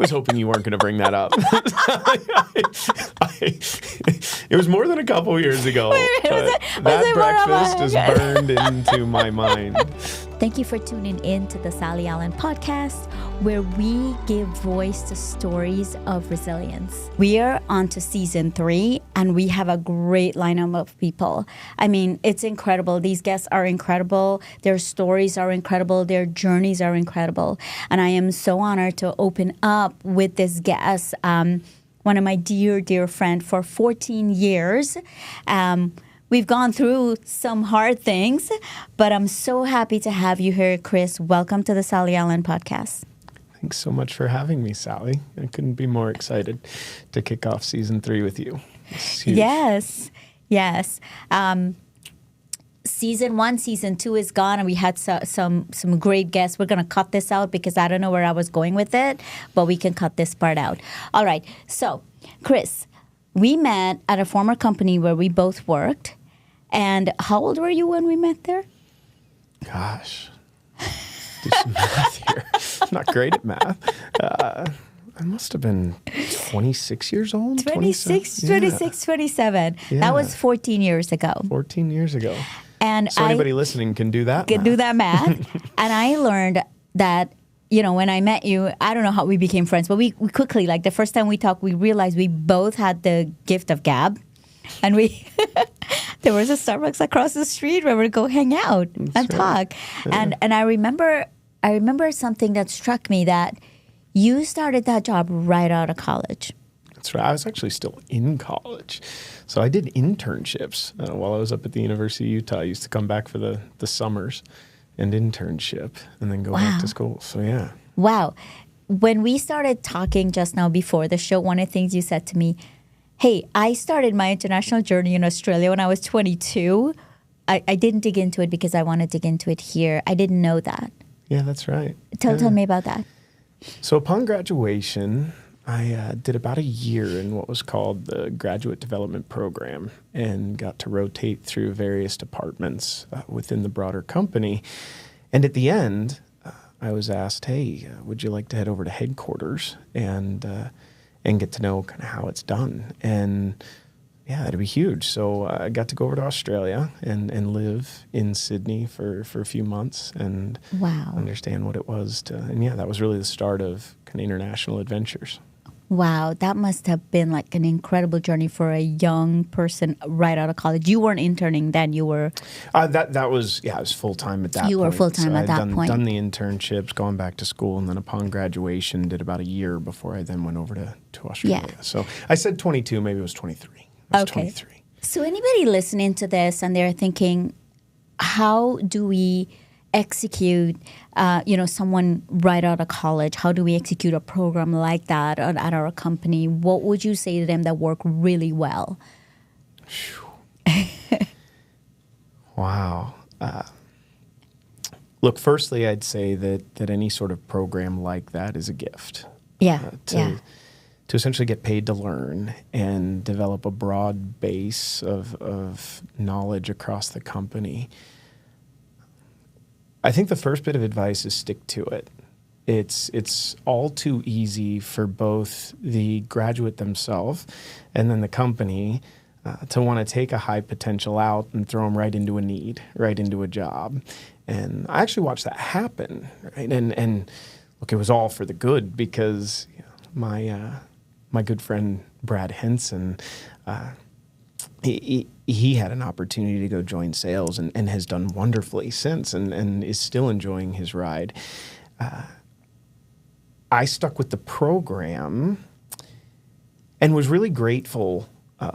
was hoping you weren't going to bring that up. It was more than a couple years ago. That breakfast is burned into my mind. Thank you for tuning in to the Sally Allen podcast, where we give voice to stories of resilience. We are on to season 3, and we have a great lineup of people. I mean, it's incredible. These guests are incredible. Their stories are incredible. Their journeys are incredible. And I am so honored to open up with this guest, one of my dear, dear friend for 14 years. We've gone through some hard things, but I'm so happy to have you here, Chris. Welcome to the Sally Allen podcast. Thanks so much for having me, Sally. I couldn't be more excited to kick off season 3 with you. Yes. Season 1, season 2 is gone, and we had some great guests. We're going to cut this out because I don't know where I was going with it, but we can cut this part out. All right. So, Chris, we met at a former company where we both worked. And how old were you when we met there? Gosh, do some math here. I'm not great at math. I must have been 26 years old. 26, 27. Yeah. That was 14 years ago. 14 years ago. And so anybody listening can do that do that math. And I learned that, you know, when I met you, I don't know how we became friends, but we quickly, like the first time we talked, we realized we both had the gift of gab. And there was a Starbucks across the street where we'd go hang out and talk. Yeah. And I remember something that struck me, that you started that job right out of college. That's right. I was actually still in college. So I did internships while I was up at the University of Utah. I used to come back for the summers and internship and then go back to school. So, yeah. Wow. When we started talking just now before the show, one of the things you said to me, hey, I started my international journey in Australia when I was 22. I didn't dig into it because I want to dig into it here. I didn't know that. Yeah, that's right. Tell me about that. So upon graduation, I did about a year in what was called the Graduate Development Program and got to rotate through various departments within the broader company. And at the end, I was asked, hey, would you like to head over to headquarters and get to know kind of how it's done? And yeah, it'd be huge. So I got to go over to Australia and live in Sydney for a few months and understand what it was and yeah, that was really the start of kind of international adventures. Wow, that must have been like an incredible journey for a young person right out of college. You weren't interning then, you were... That was, I was full-time at that point. You were full-time at that point. Done the internships, gone back to school, and then upon graduation, did about a year before I then went over to Australia. Yeah. So I said 22, maybe it was 23. I was 23. So anybody listening to this and they're thinking, how do we execute, someone right out of college? How do we execute a program like that at our company? What would you say to them that work really well? Wow. Look, firstly, I'd say that any sort of program like that is a gift. To essentially get paid to learn and develop a broad base of knowledge across the company. I think the first bit of advice is stick to it. It's all too easy for both the graduate themselves and then the company to want to take a high potential out and throw them right into a need, right into a job. And I actually watched that happen, right? And look, it was all for the good because my good friend Brad Henson, he had an opportunity to go join sales and has done wonderfully since and is still enjoying his ride. I stuck with the program and was really grateful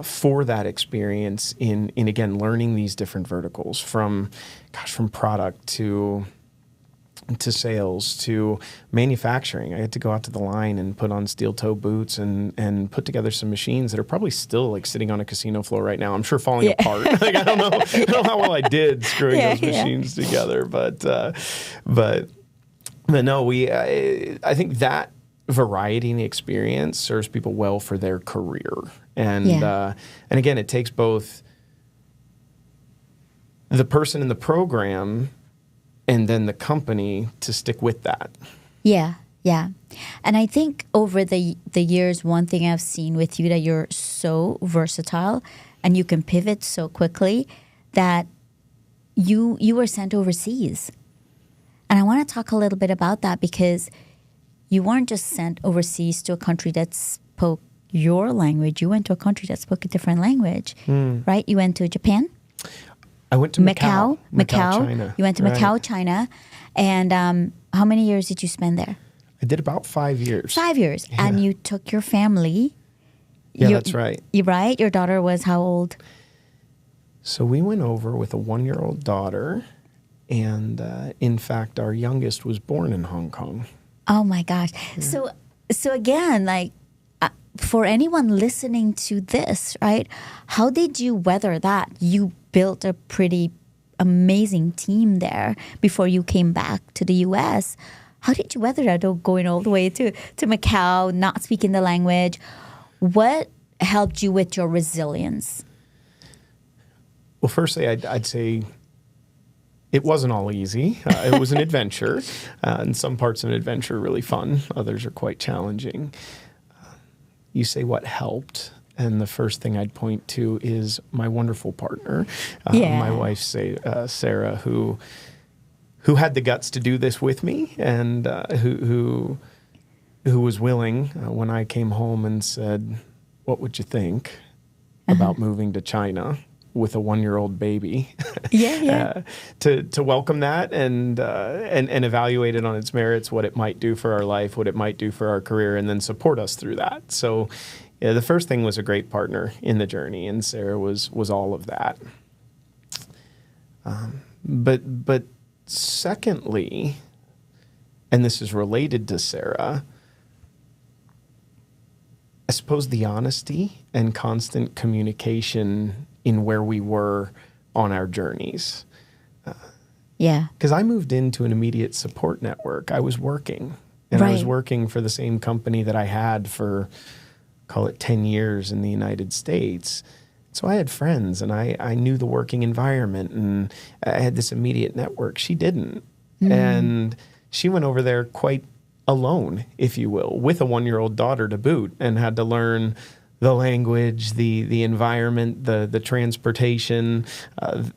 for that experience in again, learning these different verticals from product to sales to manufacturing. I had to go out to the line and put on steel toe boots and put together some machines that are probably still like sitting on a casino floor right now. I'm sure falling apart. Like I don't know how well I did screwing those machines together, but no, I think that variety in the experience serves people well for their career. And again, it takes both the person in the program and then the company to stick with that. Yeah. Yeah. And I think over the years, one thing I've seen with you that you're so versatile and you can pivot so quickly that you were sent overseas. And I want to talk a little bit about that because you weren't just sent overseas to a country that spoke your language. You went to a country that spoke a different language, right? You went to Japan? I went to Macau, China. You went to Macau, China. And how many years did you spend there? I did about 5 years. 5 years. Yeah. And you took your family. Yeah, that's right. Right? Your daughter was how old? So we went over with a 1-year-old daughter. And in fact, our youngest was born in Hong Kong. Oh, my gosh. Yeah. So again, like, for anyone listening to this, right, how did you weather that? You built a pretty amazing team there before you came back to the U.S. How did you weather that, going all the way to Macau, not speaking the language? What helped you with your resilience? Well, firstly, I'd say it wasn't all easy. It was an adventure, and some parts of an adventure are really fun. Others are quite challenging. You say what helped, and the first thing I'd point to is my wonderful partner, my wife, Sarah, who had the guts to do this with me, and who was willing when I came home and said, "What would you think about moving to China with a 1-year-old baby?" To welcome that and evaluate it on its merits, what it might do for our life, what it might do for our career, and then support us through that. So the first thing was a great partner in the journey, and Sarah was all of that. But secondly, and this is related to Sarah, I suppose the honesty and constant communication in where we were on our journeys. Because I moved into an immediate support network. I was working. And I was working for the same company that I had for, call it 10 years in the United States. So I had friends, and I knew the working environment, and I had this immediate network. She didn't. And she went over there quite alone, if you will, with a 1-year-old daughter to boot, and had to learn the language, the environment, the transportation,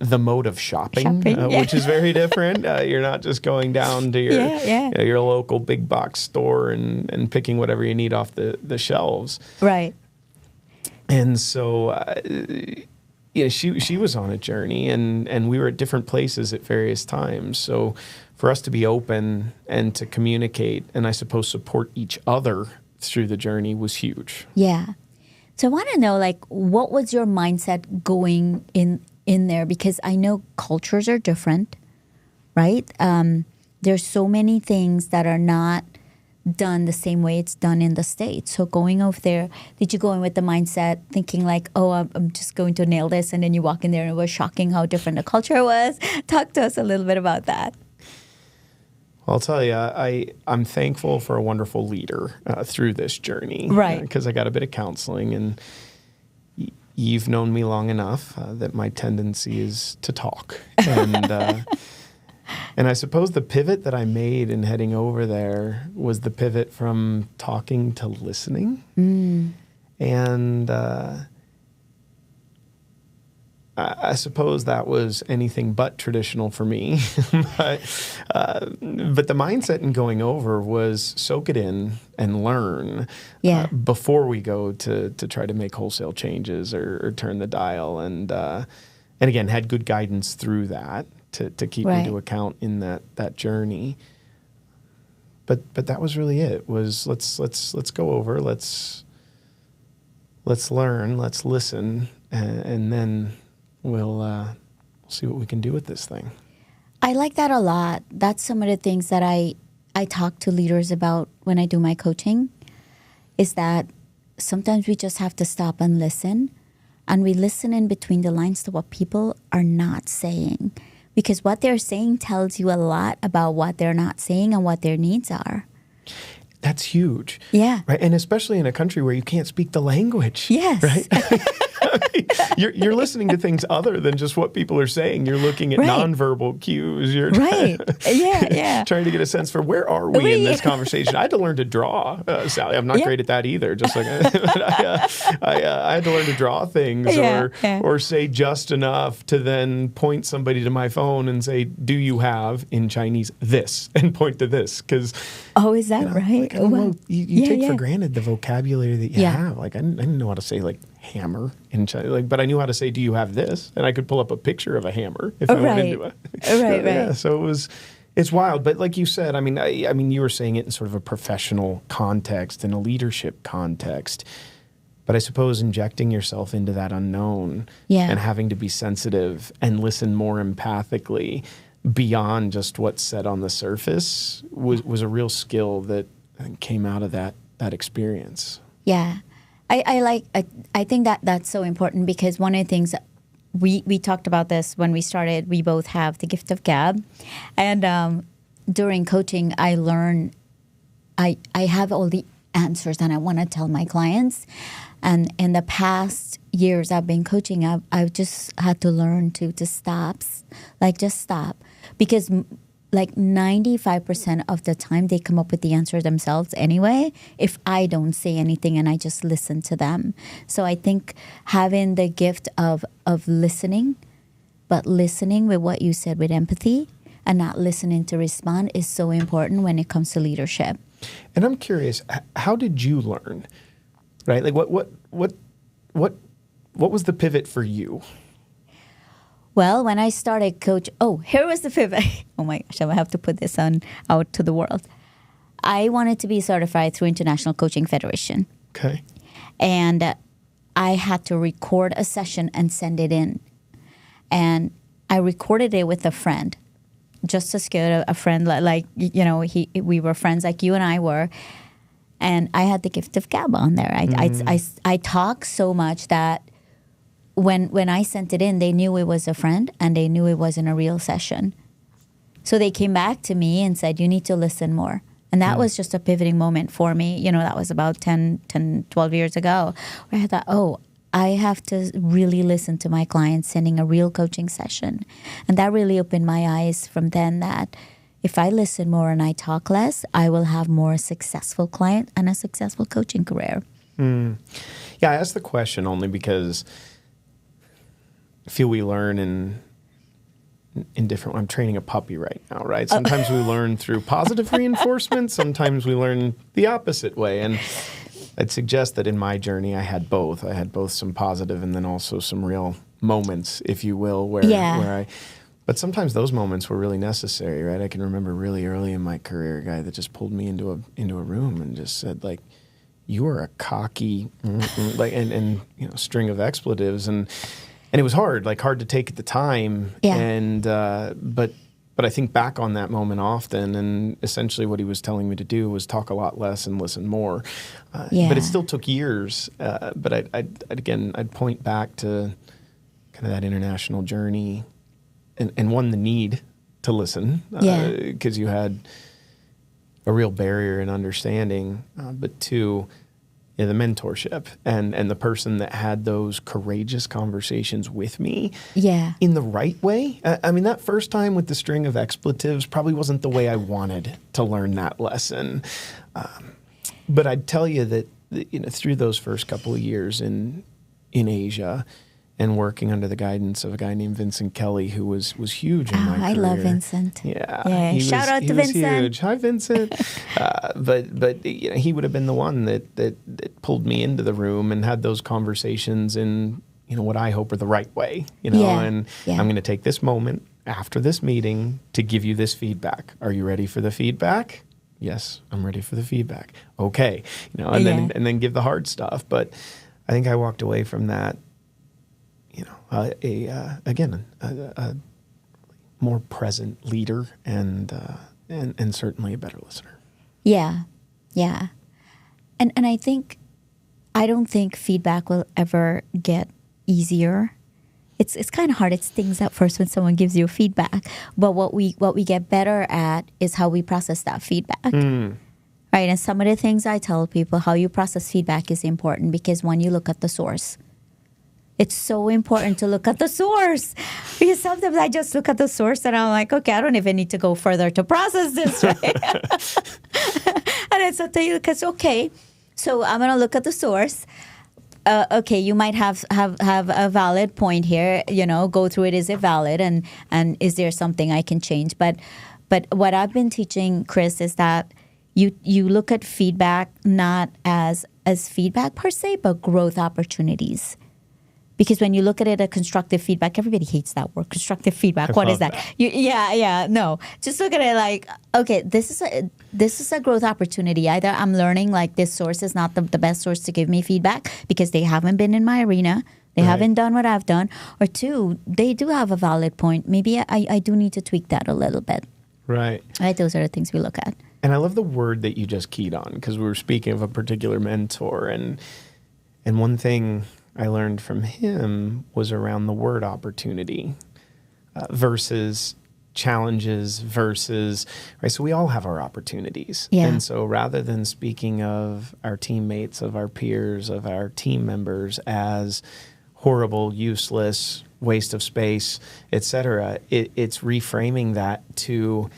the mode of shopping. Which is very different. You're not just going down to your local big box store and picking whatever you need off the shelves. Right. And so, she was on a journey, and we were at different places at various times. So for us to be open and to communicate and I suppose support each other through the journey was huge. Yeah. So I want to know, like, what was your mindset going in there? Because I know cultures are different, right? There's so many things that are not done the same way it's done in the States. So going over there, did you go in with the mindset thinking like, oh, I'm just going to nail this, and then you walk in there and it was shocking how different the culture was? Talk to us a little bit about that. I'll tell you, I'm thankful for a wonderful leader through this journey. Right. Because I got a bit of counseling, and you've known me long enough that my tendency is to talk. And and I suppose the pivot that I made in heading over there was the pivot from talking to listening. And I suppose that was anything but traditional for me. But the mindset in going over was soak it in and learn before we go to try to make wholesale changes or turn the dial. And again, had good guidance through that to keep me to account in that journey. But that was really it. Was let's go over, let's learn, let's listen, and then we'll see what we can do with this thing. I like that a lot. That's some of the things that I talk to leaders about when I do my coaching, is that sometimes we just have to stop and listen. And we listen in between the lines to what people are not saying. Because what they're saying tells you a lot about what they're not saying and what their needs are. That's huge. Yeah. Right. And especially in a country where you can't speak the language. Yes. Right. You're listening to things other than just what people are saying. You're looking at nonverbal cues. You're trying to get a sense for where are we in this conversation. I had to learn to draw, Sally. I'm not great at that either. Just like I had to learn to draw things or say just enough to then point somebody to my phone and say, "Do you have in Chinese this?" and point to this because. Oh, is that right? Like, you take for granted the vocabulary that you have. Like I didn't know how to say like hammer in China, but I knew how to say, "Do you have this?" And I could pull up a picture of a hammer if I went into it. Right. Yeah, so it's wild. But like you said, I mean, you were saying it in sort of a professional context, in a leadership context. But I suppose injecting yourself into that unknown and having to be sensitive and listen more empathically beyond just what's said on the surface was a real skill that came out of that experience. Yeah. I think that's so important because one of the things we talked about this when we started, we both have the gift of gab. And during coaching, I learned I have all the answers and I want to tell my clients. And in the past years I've been coaching, I've just had to learn to stop, just stop. Because like 95% of the time they come up with the answer themselves anyway if I don't say anything and I just listen to them. So I think having the gift of listening, but listening with what you said with empathy and not listening to respond is so important when it comes to leadership. And I'm curious, how did you learn? Right? Like what was the pivot for you? Well, when I started coach, here was the pivot. Oh my gosh, I have to put this out to the world. I wanted to be certified through International Coaching Federation. Okay. And I had to record a session and send it in. And I recorded it with a friend, just as good, a friend we were friends like you and I were. And I had the gift of gab on there. I talk so much that when I sent it in, they knew it was a friend and they knew it wasn't a real session. So they came back to me and said, you need to listen more. And that was just a pivoting moment for me. That was about 10, 12 years ago, where I thought, I have to really listen to my clients sending a real coaching session. And that really opened my eyes from then that if I listen more and I talk less, I will have more successful client and a successful coaching career. Yeah, I asked the question only because I feel we learn in different. I'm training a puppy right now, right? Sometimes we learn through positive reinforcement. Sometimes we learn the opposite way. And I'd suggest that in my journey, I had both. I had both some positive and then also some real moments, if you will, where I. But sometimes those moments were really necessary, right? I can remember really early in my career a guy that just pulled me into a room and just said, like, "You are a cocky," and string of expletives and it was hard to take at the time. Yeah. And but I think back on that moment often, and essentially what he was telling me to do was talk a lot less and listen more. But it still took years. But I'd point back to kind of that international journey. And one, the need to listen, because you had a real barrier in understanding. But two, the mentorship and the person that had those courageous conversations with me in the right way. I mean, that first time with the string of expletives probably wasn't the way I wanted to learn that lesson. But I'd tell you that through those first couple of years in Asia, and working under the guidance of a guy named Vincent Kelly, who was huge in my career. I love Vincent. Yeah. Shout out to Vincent. Huge. Hi, Vincent. But he would have been the one that pulled me into the room and had those conversations in what I hope are the right way. And I'm going to take this moment after this meeting to give you this feedback. Are you ready for the feedback? Yes, I'm ready for the feedback. Okay. And then give the hard stuff. But I think I walked away from that. A more present leader and certainly a better listener. Yeah. And I don't think feedback will ever get easier. It's kind of hard. It stings at first when someone gives you feedback. But what we get better at is how we process that feedback. right? And some of the things I tell people, how you process feedback is important because when you look at the source, it's so important to look at the source, because sometimes I just look at the source and I'm like, okay, I don't even need to go further to process this, right? And it's because, okay, so I'm going to look at the source. Okay, you might have a valid point here, go through it. Is it valid? And is there something I can change? But what I've been teaching, Chris, is that you look at feedback not as feedback per se, but growth opportunities. Because when you look at it, a constructive feedback, everybody hates that word, constructive feedback. What is that? No. Just look at it like, okay, this is a growth opportunity. Either I'm learning like this source is not the best source to give me feedback because they haven't been in my arena. They haven't done what I've done. Or two, they do have a valid point. Maybe I do need to tweak that a little bit. Right. Those are the things we look at. And I love the word that you just keyed on, because we were speaking of a particular mentor. And one thing I learned from him was around the word opportunity versus challenges versus, right? So we all have our opportunities. Yeah. And so rather than speaking of our teammates, of our peers, of our team members as horrible, useless, waste of space, et cetera, it's reframing that to,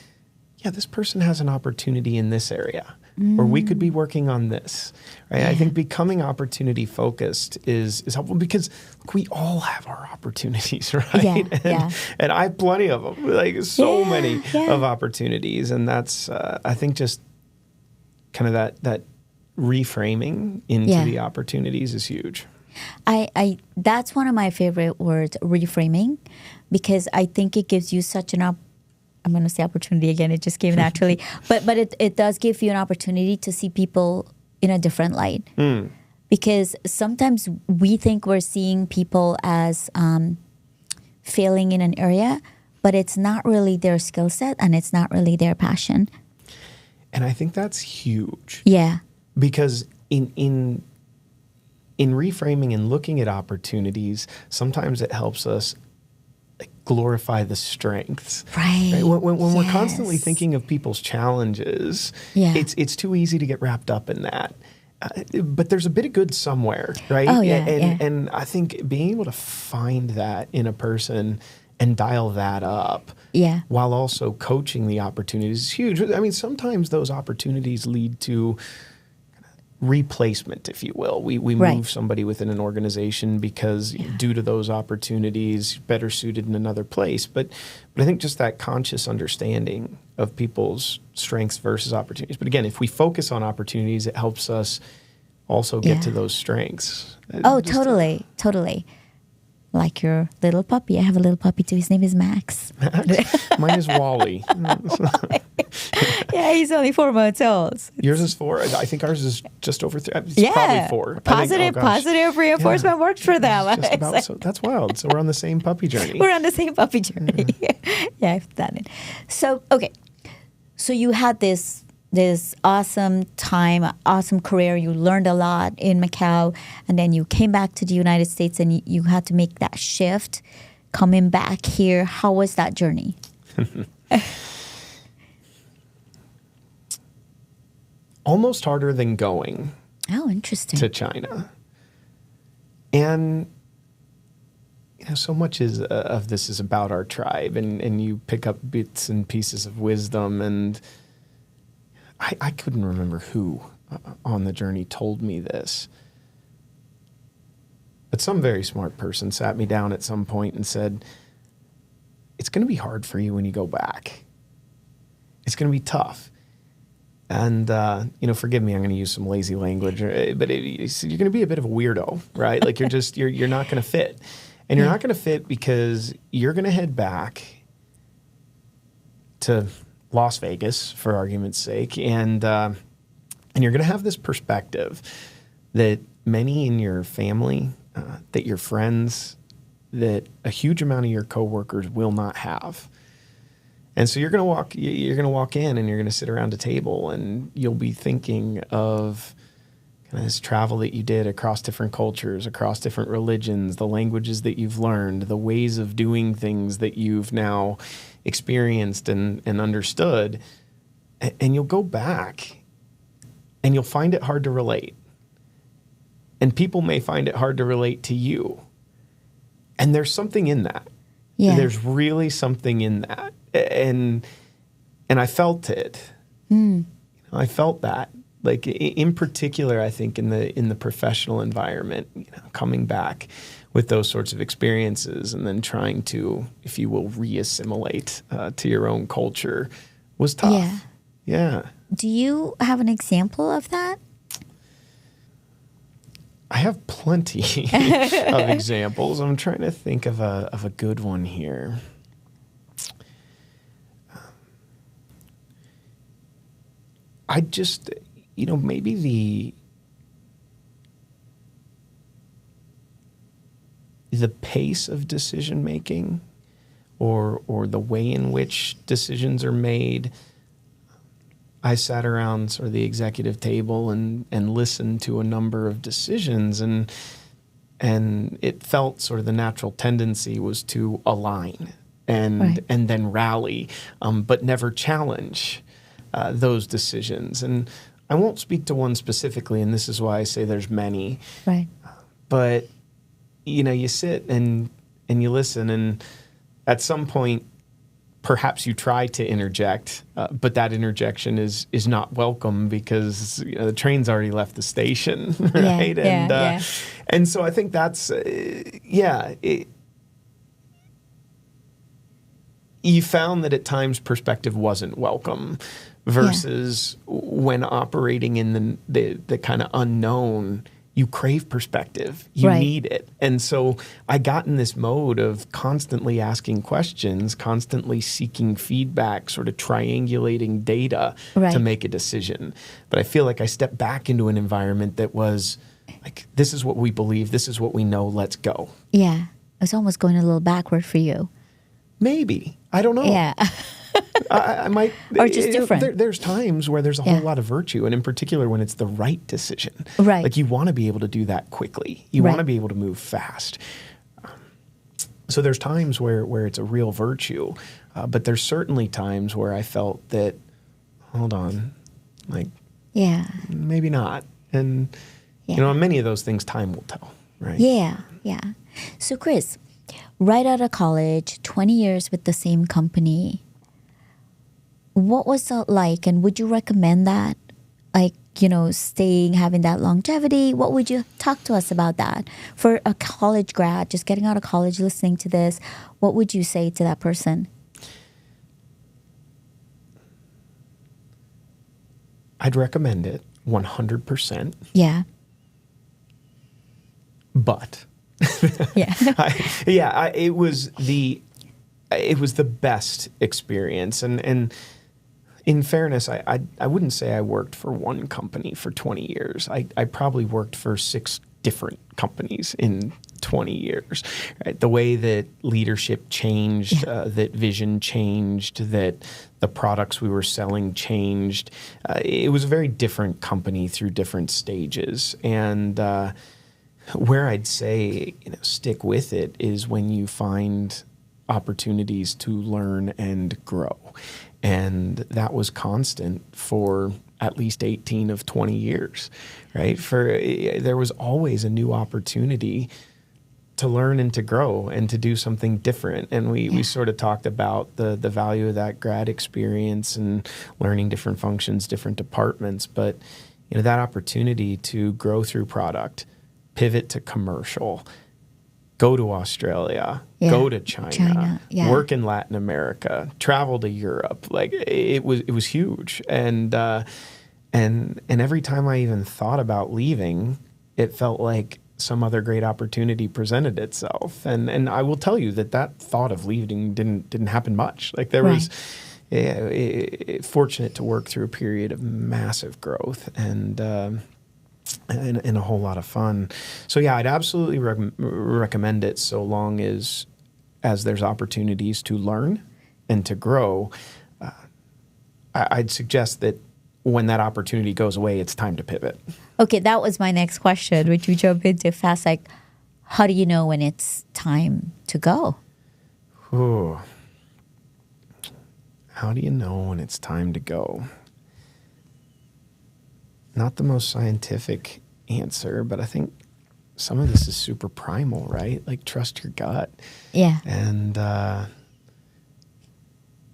yeah, this person has an opportunity in this area. Or we could be working on this, right? I think becoming opportunity focused is helpful because look, we all have our opportunities, right? And I have plenty of them, like so many of opportunities. And that's, I think, just kind of that reframing into the opportunities is huge. That's one of my favorite words, reframing, because I think it gives you such an I'm going to say opportunity again. It just came naturally. but it does give you an opportunity to see people in a different light. Because sometimes we think we're seeing people as failing in an area, but it's not really their skill set and it's not really their passion. And I think that's huge. Yeah. Because in reframing and looking at opportunities, sometimes it helps us glorify the strengths. Right. When we're constantly thinking of people's challenges, it's too easy to get wrapped up in that. But there's a bit of good somewhere, right? Oh, yeah, and I think being able to find that in a person and dial that up while also coaching the opportunities is huge. I mean, sometimes those opportunities lead to replacement, if you will. We move somebody within an organization because due to those opportunities, better suited in another place. But I think just that conscious understanding of people's strengths versus opportunities. But again, if we focus on opportunities, it helps us also get to those strengths. Totally. Like your little puppy. I have a little puppy too. His name is Max. Mine is Wally. Yeah, he's only 4 months old. Yours is 4. I think ours is just over 3. It's probably 4. Positive reinforcement works for them. Just about, so that's wild. So we're on the same puppy journey. We're on the same puppy journey. Yeah, I've done it. So, okay. So you had this awesome time, awesome career. You learned a lot in Macau, and then you came back to the United States and you had to make that shift coming back here. How was that journey? Almost harder than going. Oh, interesting. To China. And so much of this is about our tribe, and you pick up bits and pieces of wisdom, and I couldn't remember who on the journey told me this, but some very smart person sat me down at some point and said, it's going to be hard for you when you go back. It's going to be tough. And, forgive me, I'm going to use some lazy language, but you're going to be a bit of a weirdo, right? Like you're not going to fit. And you're not going to fit because you're going to head back to Las Vegas, for argument's sake, and you're going to have this perspective that many in your family, that your friends, that a huge amount of your coworkers will not have. And so you're going to walk in and you're going to sit around a table and you'll be thinking of kind of this travel that you did across different cultures, across different religions, the languages that you've learned, the ways of doing things that you've now experienced and understood. And you'll go back and you'll find it hard to relate. And people may find it hard to relate to you. And there's something in that. Yeah. There's really something in that. And I felt it. I felt that. Like in particular, I think in the professional environment, coming back with those sorts of experiences and then trying to, if you will, re-assimilate to your own culture was tough. Yeah. Do you have an example of that? I have plenty of examples. I'm trying to think of a good one here. I just, maybe the pace of decision making or the way in which decisions are made. I sat around sort of the executive table and listened to a number of decisions, and it felt sort of the natural tendency was to align and then rally, but never challenge those decisions. And I won't speak to one specifically, and this is why I say there's many. Right. But you sit and you listen, and at some point, perhaps you try to interject, but that interjection is not welcome because the train's already left the station, right? And so I think that's you found that at times perspective wasn't welcome, versus when operating in the kind of unknown. You crave perspective. You need it. And so I got in this mode of constantly asking questions, constantly seeking feedback, sort of triangulating data to make a decision. But I feel like I stepped back into an environment that was like, this is what we believe, this is what we know, let's go. Yeah. It's almost going a little backward for you. Maybe. I don't know. Yeah. I might, or just different. There's times where there's a whole lot of virtue, and in particular when it's the right decision. Right. Like you want to be able to do that quickly. You want to be able to move fast. So there's times where it's a real virtue, but there's certainly times where I felt that, hold on, like, maybe not. And, many of those things time will tell, right? Yeah. So Chris, right out of college, 20 years with the same company, what was that like? And would you recommend that? Like, staying, having that longevity? What would you talk to us about that? For a college grad, just getting out of college, listening to this, what would you say to that person? I'd recommend it 100%. Yeah. But it was the best experience. And in fairness, I wouldn't say I worked for one company for 20 years. I probably worked for 6 different companies in 20 years. Right? The way that leadership changed, that vision changed, that the products we were selling changed. It was a very different company through different stages. And where I'd say, stick with it is when you find opportunities to learn and grow. And that was constant for at least 18 of 20 years, right? There was always a new opportunity to learn and to grow and to do something different. And we sort of talked about the value of that grad experience and learning different functions, different departments. But that opportunity to grow through product, pivot to commercial, go to Australia, go to China, work in Latin America, travel to Europe. Like it was huge. And every time I even thought about leaving, it felt like some other great opportunity presented itself. And I will tell you that thought of leaving didn't happen much. Like there was fortunate to work through a period of massive growth and a whole lot of fun. So I'd absolutely recommend it so long as there's opportunities to learn and to grow. I'd suggest that when that opportunity goes away, it's time to pivot. Okay, that was my next question, which you jump into fast. Like, how do you know when it's time to go? Ooh. How do you know when it's time to go? not the most scientific answer, but I think some of this is super primal, right? Like trust your gut. Yeah. And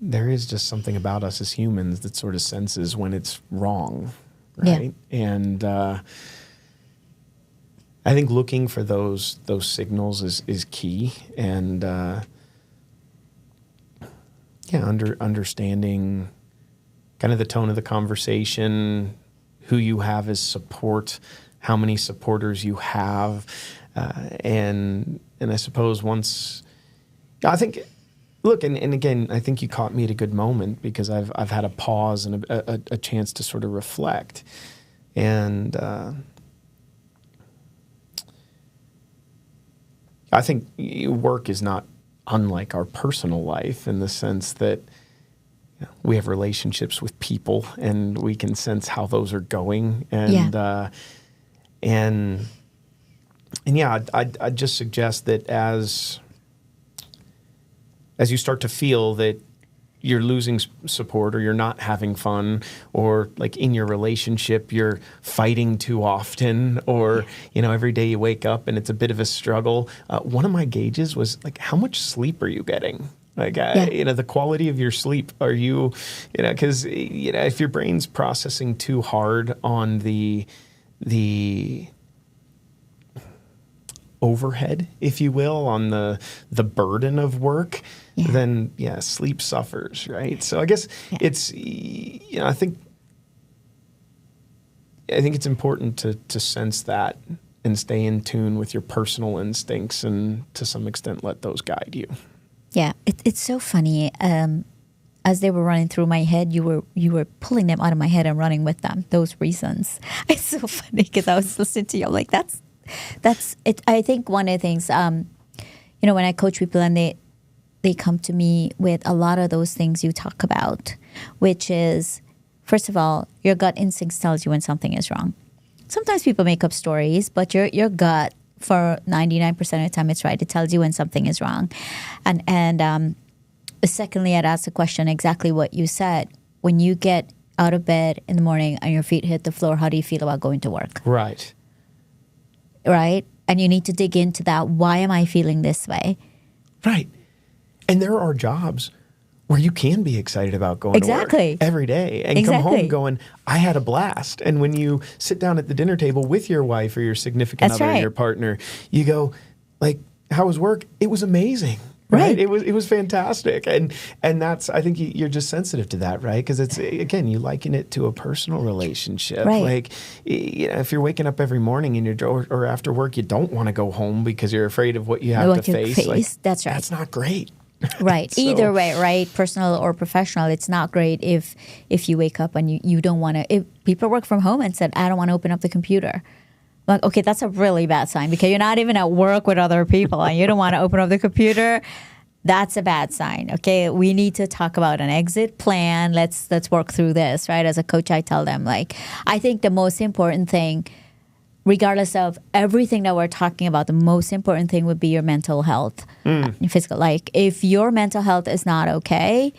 there is just something about us as humans that sort of senses when it's wrong, right? Yeah. And I think looking for those signals is key. And understanding kind of the tone of the conversation, who you have as support, how many supporters you have, and I suppose once, I think, look, and again, I think you caught me at a good moment because I've had a pause and a chance to sort of reflect, and I think work is not unlike our personal life in the sense that we have relationships with people and we can sense how those are going. And I'd just suggest that as you start to feel that you're losing support or you're not having fun or like in your relationship you're fighting too often or every day you wake up and it's a bit of a struggle, one of my gauges was like, how much sleep are you getting? Like, the quality of your sleep. Are you, because if your brain's processing too hard on the overhead, if you will, on the burden of work, then sleep suffers, right? So I guess it's, I think it's important to sense that and stay in tune with your personal instincts and to some extent let those guide you. Yeah, it's so funny. As they were running through my head, you were pulling them out of my head and running with them. Those reasons. It's so funny because I was listening to you. I'm like, that's it. I think one of the things, when I coach people and they come to me with a lot of those things you talk about, which is, first of all, your gut instinct tells you when something is wrong. Sometimes people make up stories, but your gut, for 99% of the time, it's right. It tells you when something is wrong. And secondly, I'd ask the question exactly what you said. When you get out of bed in the morning and your feet hit the floor, how do you feel about going to work? Right. Right? And you need to dig into that. Why am I feeling this way? Right. And there are jobs where you can be excited about going to work every day and come home going, I had a blast. And when you sit down at the dinner table with your wife or your significant other or your partner, you go, like, how was work? It was amazing. Right. It was fantastic. And that's, I think you're just sensitive to that, right? Because it's, again, you liken it to a personal relationship. Right. Like, if you're waking up every morning and or after work, you don't want to go home because you're afraid of what you have to face. Like, that's right. That's not great. Right. So, either way, right? Personal or professional, it's not great if you wake up and you don't want to. If people work from home and said, I don't want to open up the computer. Like, okay, that's a really bad sign because you're not even at work with other people and you don't want to open up the computer. That's a bad sign. Okay, we need to talk about an exit plan. Let's work through this, right? As a coach, I tell them, like, I think the most important thing, regardless of everything that we're talking about, the most important thing would be your mental health, physical. Like, if your mental health is not okay,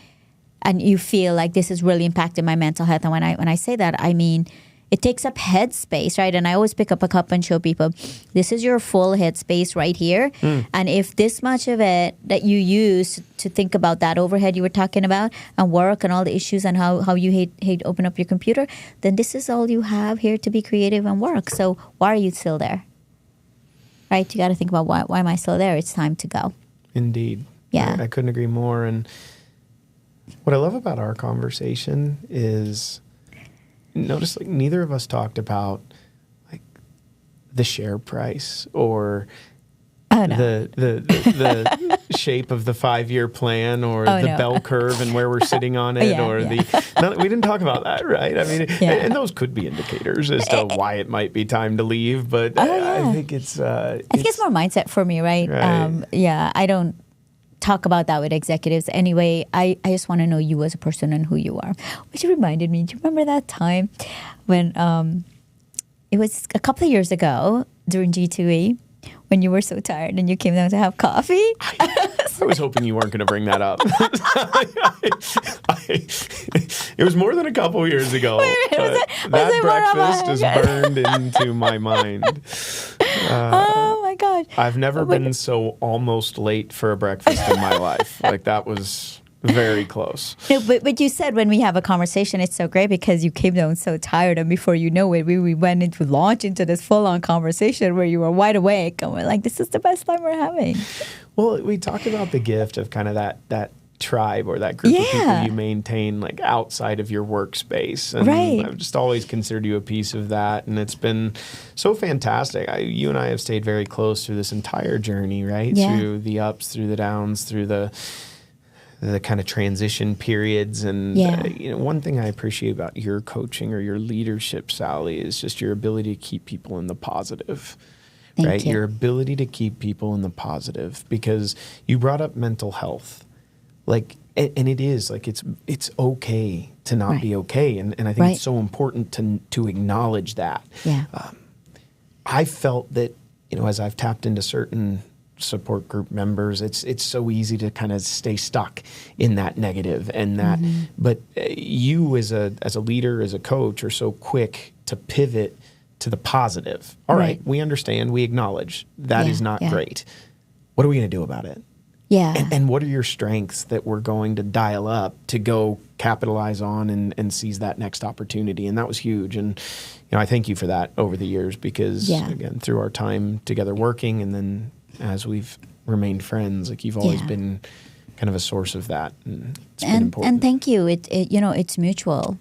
and you feel like this is really impacting my mental health, and when I say that, I mean it takes up head space, right? And I always pick up a cup and show people, this is your full head space right here. And if this much of it that you use to think about that overhead you were talking about and work and all the issues and how you hate open up your computer, then this is all you have here to be creative and work. So why are you still there? Right? You got to think about why am I still there? It's time to go. Indeed. Yeah. I couldn't agree more. And what I love about our conversation is, notice, like, neither of us talked about like the share price or the shape of the 5-year plan or the bell curve and where we're sitting on it we didn't talk about that, right? I mean, and those could be indicators as to why it might be time to leave, but I think it's more mindset for me, right? I don't talk about that with executives anyway. I just want to know you as a person and who you are. Which reminded me, do you remember that time when it was a couple of years ago during G2E when you were so tired and you came down to have coffee? I was hoping you weren't going to bring that up. It was more than a couple years ago. That breakfast is burned into my mind. Oh my gosh. I've never been so almost late for a breakfast in my life. Like, that was very close. No, but you said when we have a conversation, it's so great because you came down so tired, and before you know it, we went into launch into this full-on conversation where you were wide awake, and we're like, this is the best time we're having. Well, we talk about the gift of kind of that tribe or that group of people you maintain, like, outside of your workspace. And I've just always considered you a piece of that, and it's been so fantastic. You and I have stayed very close through this entire journey, right? Through the ups, through the downs, through the kind of transition periods. And one thing I appreciate about your coaching or your leadership, Sally, is just your ability to keep people in the positive. Thank you. Your ability to keep people in the positive, because you brought up mental health. Like, and it is like, it's okay to not be okay. And I think it's so important to acknowledge that. Yeah. I felt that, as I've tapped into certain support group members, it's so easy to kind of stay stuck in that negative and that, but you as a leader, as a coach, are so quick to pivot to the positive. All right, we understand, we acknowledge that is not great. What are we going to do about it? Yeah. And what are your strengths that we're going to dial up to go capitalize on and seize that next opportunity? And that was huge. And, I thank you for that over the years, because again, through our time together working, and then as we've remained friends, like, you've always been kind of a source of that. And it's been important. And thank you. It's mutual.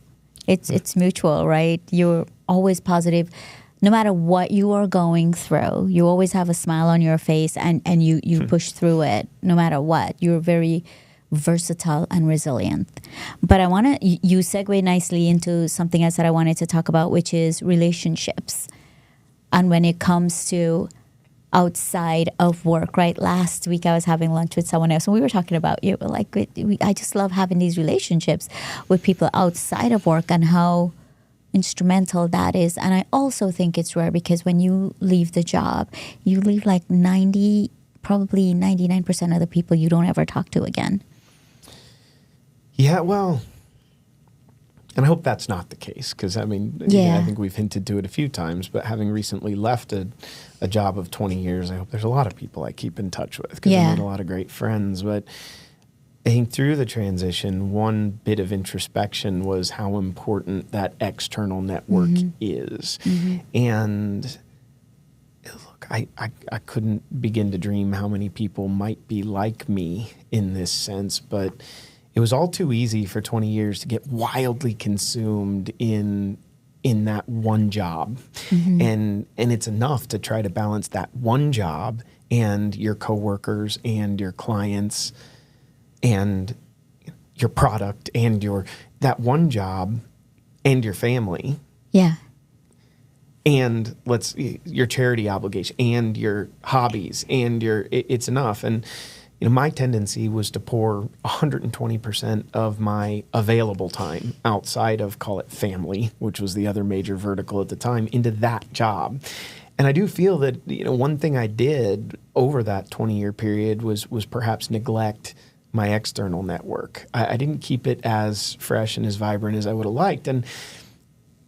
It's mutual, right? You're always positive. No matter what you are going through, you always have a smile on your face, and you push through it no matter what. You're very versatile and resilient. But you segue nicely into something else that I wanted to talk about, which is relationships. And when it comes to outside of work, right? Last week I was having lunch with someone else, and we were talking about, I just love having these relationships with people outside of work and how instrumental that is. And I also think it's rare, because when you leave the job, you leave like probably 99% of the people you don't ever talk to again. Yeah, well, and I hope that's not the case, because, I think we've hinted to it a few times, but having recently left a job of 20 years, I hope there's a lot of people I keep in touch with, because I made a lot of great friends. But I think through the transition, one bit of introspection was how important that external network is. And look, I couldn't begin to dream how many people might be like me in this sense, but it was all too easy for 20 years to get wildly consumed in that one job. And it's enough to try to balance that one job and your coworkers and your clients and your product and that one job and your family. Yeah. And your charity obligation and your hobbies and it's enough. And my tendency was to pour 120% of my available time outside of, call it family, which was the other major vertical at the time, into that job. And I do feel that, one thing I did over that 20-year period was perhaps neglect my external network. I didn't keep it as fresh and as vibrant as I would have liked. And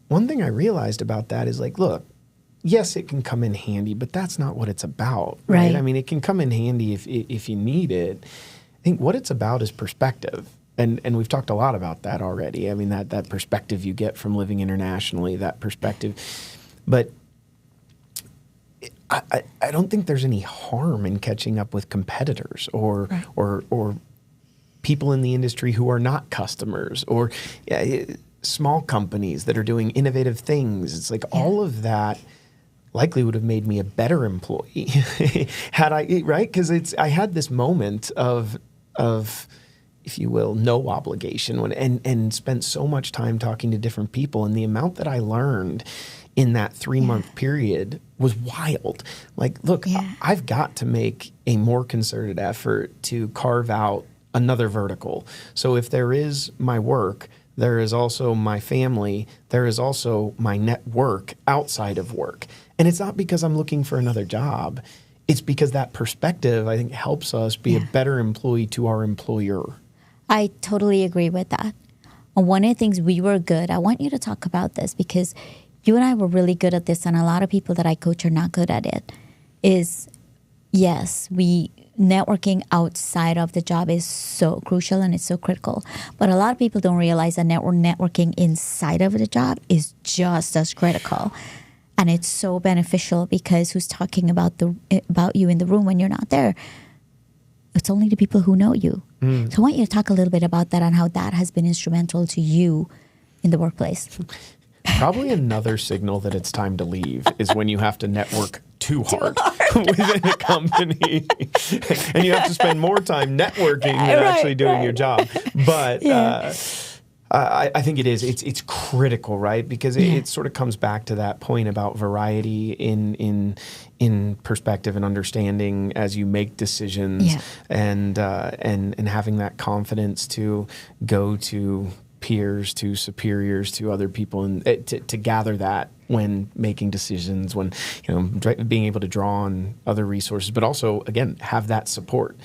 one thing I realized about that is, like, look, yes, it can come in handy, but that's not what it's about, right? I mean, it can come in handy if you need it. I think what it's about is perspective. And we've talked a lot about that already. I mean, that perspective you get from living internationally, that perspective. But I don't think there's any harm in catching up with competitors or people in the industry who are not customers, or small companies that are doing innovative things. It's like all of that likely would have made me a better employee had I, right? Because I had this moment of, if you will, no obligation and spent so much time talking to different people, and the amount that I learned in that 3-month period was wild. Like, look, I've got to make a more concerted effort to carve out another vertical. So if there is my work, there is also my family, there is also my network outside of work. And it's not because I'm looking for another job. it's because that perspective, I think, helps us be a better employee to our employer. I totally agree with that. And one of the things we were good, I want you to talk about this because you and I were really good at this, and a lot of people that I coach are not good at it, is yes, networking outside of the job is so crucial and it's so critical. But a lot of people don't realize that networking inside of the job is just as critical. And it's so beneficial because who's talking about you in the room when you're not there? It's only the people who know you. So I want you to talk a little bit about that and how that has been instrumental to you in the workplace. Probably another signal that it's time to leave is when you have to network too hard within a company. And you have to spend more time networking than actually doing your job. But I think it is. It's critical, right? Because it sort of comes back to that point about variety in perspective and understanding as you make decisions, and having that confidence to go to peers, to superiors, to other people, and to gather that when making decisions, when being able to draw on other resources, but also again have that support.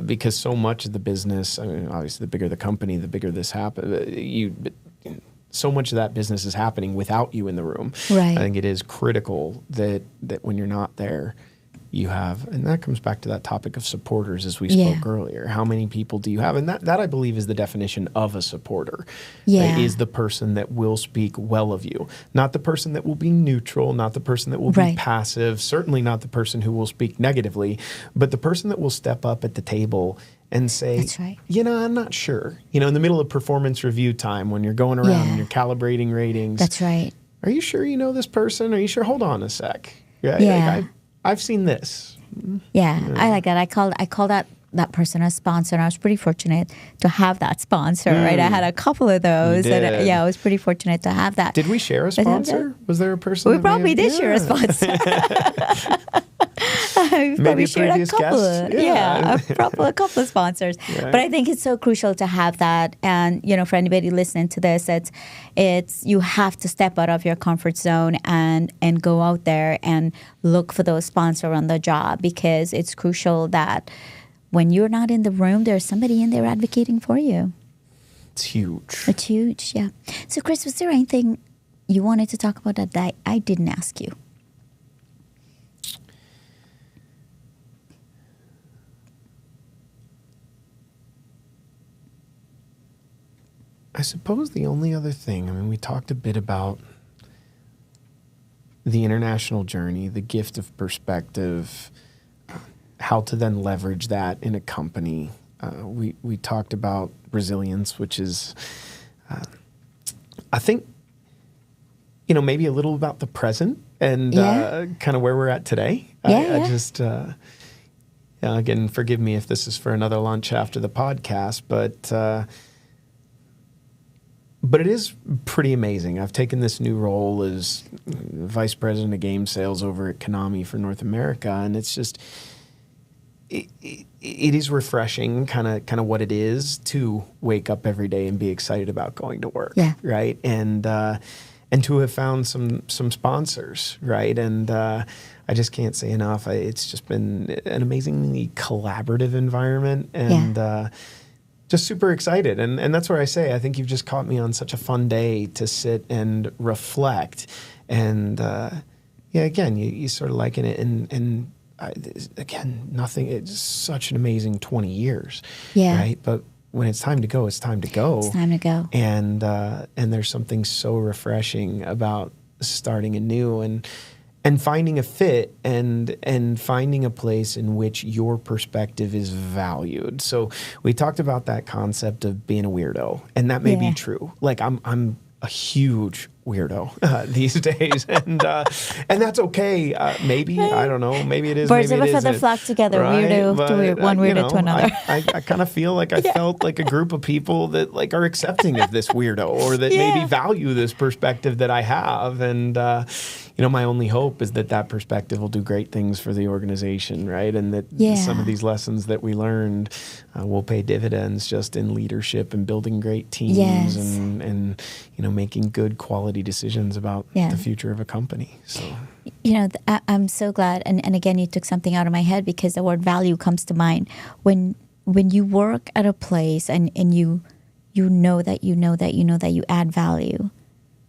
Because so much of the business, I mean, obviously, the bigger the company, the bigger this happens. So much of that business is happening without you in the room. Right. I think it is critical that when you're not there, you have, and that comes back to that topic of supporters as we spoke earlier. How many people do you have? And that I believe is the definition of a supporter. Is the person that will speak well of you. Not the person that will be neutral, not the person that will be passive, certainly not the person who will speak negatively, but the person that will step up at the table and say, I'm not sure. In the middle of performance review time when you're going around and you're calibrating ratings. That's right. Are you sure you know this person? Are you sure? Hold on a sec. I've seen this. I like that. I called that person a sponsor, and I was pretty fortunate to have that sponsor, right? I had a couple of those. And, I was pretty fortunate to have that. Did we share a sponsor? Was there a person? We probably did share a sponsor. Maybe a previous guest. A couple of sponsors. But I think it's so crucial to have that. And, for anybody listening to this, it's you have to step out of your comfort zone and go out there and look for those sponsors on the job, because it's crucial that when you're not in the room, there's somebody in there advocating for you. It's huge. It's huge, yeah. So, Chris, was there anything you wanted to talk about that I didn't ask you? I suppose the only other thing, we talked a bit about the international journey, the gift of perspective, how to then leverage that in a company. We talked about resilience, which is, I think, maybe a little about the present and kind of where we're at today. I just, again, forgive me if this is for another lunch after the podcast, but it is pretty amazing. I've taken this new role as vice president of game sales over at Konami for North America, and it's just it is refreshing, kind of what it is to wake up every day and be excited about going to work, right? And to have found some sponsors, right? And I just can't say enough. It's just been an amazingly collaborative environment, and just super excited. And that's where I say, I think you've just caught me on such a fun day to sit and reflect. And again, you sort of liken it. And again, nothing, it's such an amazing 20 years, right? But when it's time to go, it's time to go. It's time to go. And there's something so refreshing about starting anew and finding a fit and finding a place in which your perspective is valued. So we talked about that concept of being a weirdo, and that may be true. Like I'm a huge weirdo these days, and that's okay. Maybe I don't know. Maybe it is. Birds maybe of a feather flock together. Right? Weirdo but, to one weirdo to another. I kind of feel like I felt like a group of people that like are accepting of this weirdo, or that maybe value this perspective that I have, and my only hope is that perspective will do great things for the organization, right? And that some of these lessons that we learned will pay dividends just in leadership and building great teams and making good quality decisions about the future of a company. So, I'm so glad. And again, you took something out of my head because the word value comes to mind. When you work at a place and you know that you add value,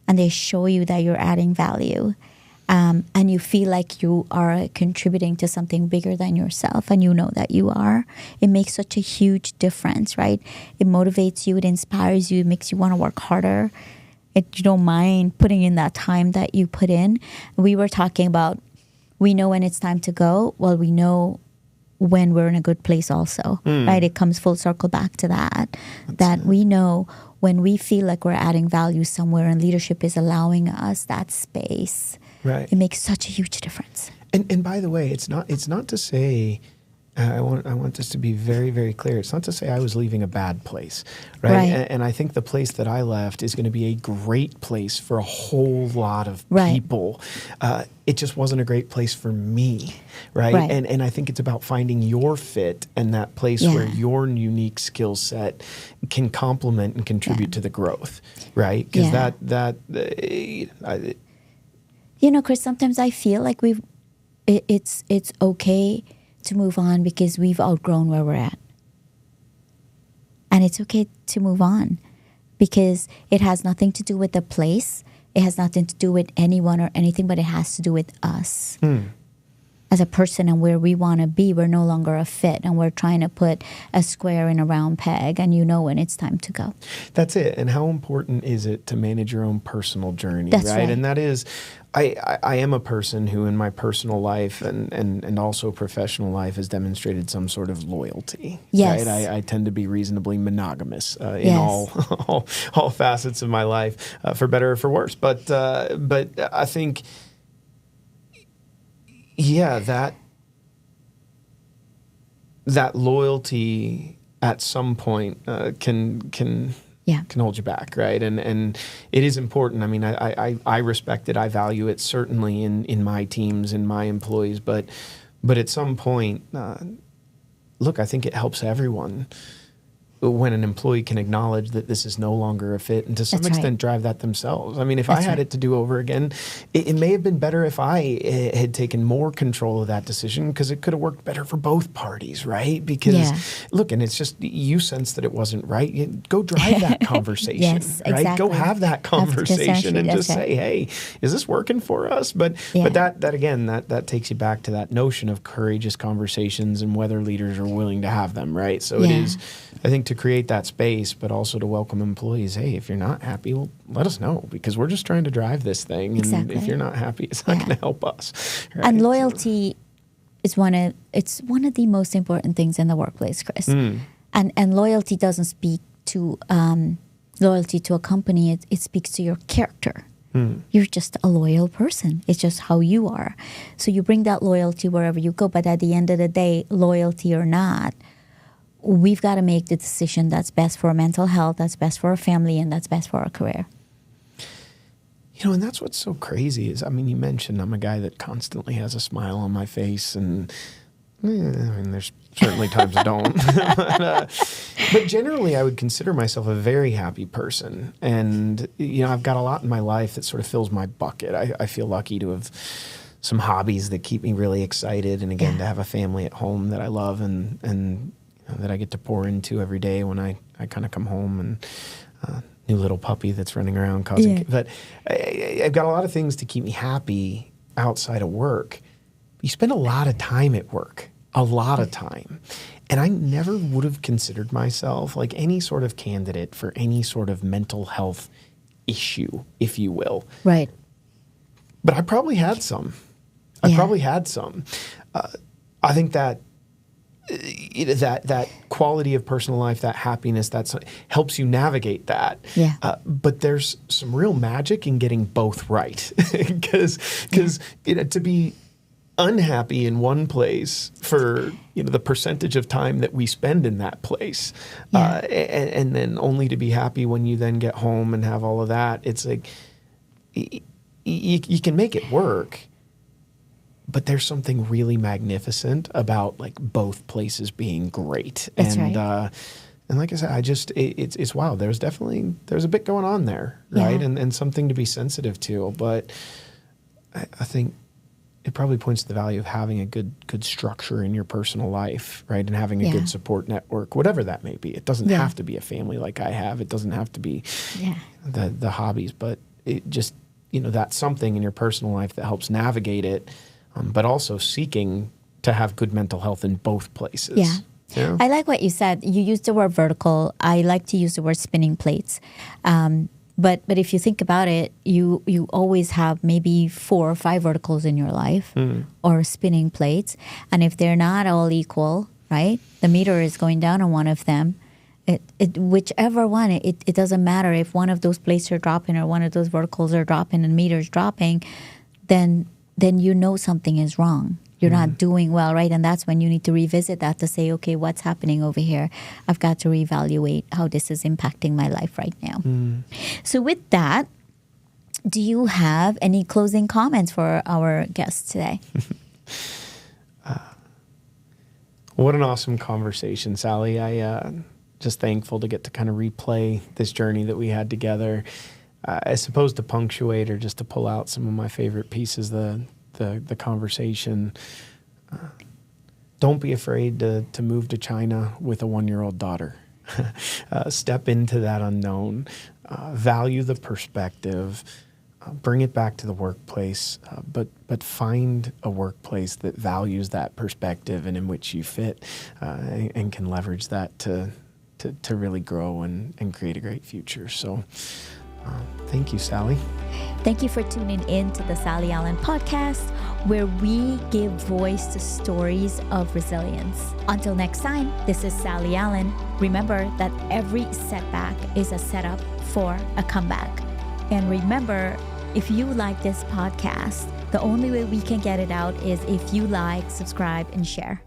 and they show you that you're adding value, and you feel like you are contributing to something bigger than yourself, and you know that you are, it makes such a huge difference, right? It motivates you, it inspires you, it makes you want to work harder. You don't mind putting in that time that you put in. We were talking about, we know when it's time to go. Well, we know when we're in a good place also, right? It comes full circle back to that we know when we feel like we're adding value somewhere and leadership is allowing us that space. Right. It makes such a huge difference. And by the way, it's not to say, I want this to be very, very clear. It's not to say I was leaving a bad place, right? And I think the place that I left is going to be a great place for a whole lot of people. It just wasn't a great place for me, right? And I think it's about finding your fit and that place where your unique skill set can complement and contribute to the growth, right? Because Chris, sometimes I feel like it's okay to move on because we've outgrown where we're at. And it's okay to move on because it has nothing to do with the place. It has nothing to do with anyone or anything, but it has to do with us. As a person and where we want to be. We're no longer a fit, and we're trying to put a square in a round peg, and when it's time to go. That's it. And how important is it to manage your own personal journey, That's right? And that is, I am a person who in my personal life and also professional life has demonstrated some sort of loyalty. Yes. Right? I tend to be reasonably monogamous in all facets of my life, for better or for worse. But I think, that loyalty at some point can hold you back, right? And it is important. I mean, I respect it. I value it certainly in my teams, in my employees. But at some point, look, I think it helps everyone when an employee can acknowledge that this is no longer a fit and to some extent drive that themselves. I mean, if I had it to do over again, it may have been better if I had taken more control of that decision because it could have worked better for both parties, right? Because, look, and it's just, you sense that it wasn't right. Go drive that conversation, right? Exactly. Go have that conversation and just say, hey, is this working for us? But that again, that takes you back to that notion of courageous conversations and whether leaders are willing to have them, right? So it is, I think, to create that space, but also to welcome employees. Hey, if you're not happy, well, let us know because we're just trying to drive this thing. And if you're not happy, it's not going to help us. Right? And loyalty is one of the most important things in the workplace, Chris. And loyalty doesn't speak to loyalty to a company. It speaks to your character. You're just a loyal person. It's just how you are. So you bring that loyalty wherever you go. But at the end of the day, loyalty or not, we've got to make the decision that's best for our mental health, that's best for our family, and that's best for our career. And that's what's so crazy is, I mean, you mentioned I'm a guy that constantly has a smile on my face, and I mean, there's certainly times I don't. But generally, I would consider myself a very happy person. And, I've got a lot in my life that sort of fills my bucket. I feel lucky to have some hobbies that keep me really excited. And again, to have a family at home that I love and that I get to pour into every day when I kind of come home, and new little puppy that's running around causing. But I've got a lot of things to keep me happy outside of work. You spend a lot of time at work, a lot of time. And I never would have considered myself like any sort of candidate for any sort of mental health issue, if you will. Right. But I probably had some. I think that that quality of personal life, that happiness, that helps you navigate that. But there's some real magic in getting both right, because to be unhappy in one place for the percentage of time that we spend in that place, and then only to be happy when you then get home and have all of that. It's like you can make it work, but there's something really magnificent about like both places being great. That's right. And like I said, it's wild. There's a bit going on there, right? Yeah. And something to be sensitive to. But I think it probably points to the value of having a good structure in your personal life, right? And having a good support network, whatever that may be. It doesn't have to be a family like I have. It doesn't have to be the hobbies, but it just, that's something in your personal life that helps navigate it, but also seeking to have good mental health in both places. Yeah. Yeah. I like what you said. You used the word vertical. I like to use the word spinning plates. But if you think about it, you always have maybe 4 or 5 verticals in your life or spinning plates. And if they're not all equal, right, the meter is going down on one of them. Whichever one, it doesn't matter if one of those plates are dropping or one of those verticals are dropping and meter's dropping, then something is wrong. You're not doing well, right? And that's when you need to revisit that to say, okay, what's happening over here? I've got to reevaluate how this is impacting my life right now. So with that, do you have any closing comments for our guests today? What an awesome conversation, Sally. I just thankful to get to kind of replay this journey that we had together. I suppose to punctuate or just to pull out some of my favorite pieces, the conversation. Don't be afraid to move to China with a 1-year-old daughter. Step into that unknown. Value the perspective. Bring it back to the workplace, but find a workplace that values that perspective and in which you fit, and can leverage that to really grow and create a great future. So thank you, Sally. Thank you for tuning in to the Sally Allen podcast, where we give voice to stories of resilience. Until next time, this is Sally Allen. Remember that every setback is a setup for a comeback. And remember, if you like this podcast, the only way we can get it out is if you like, subscribe, and share.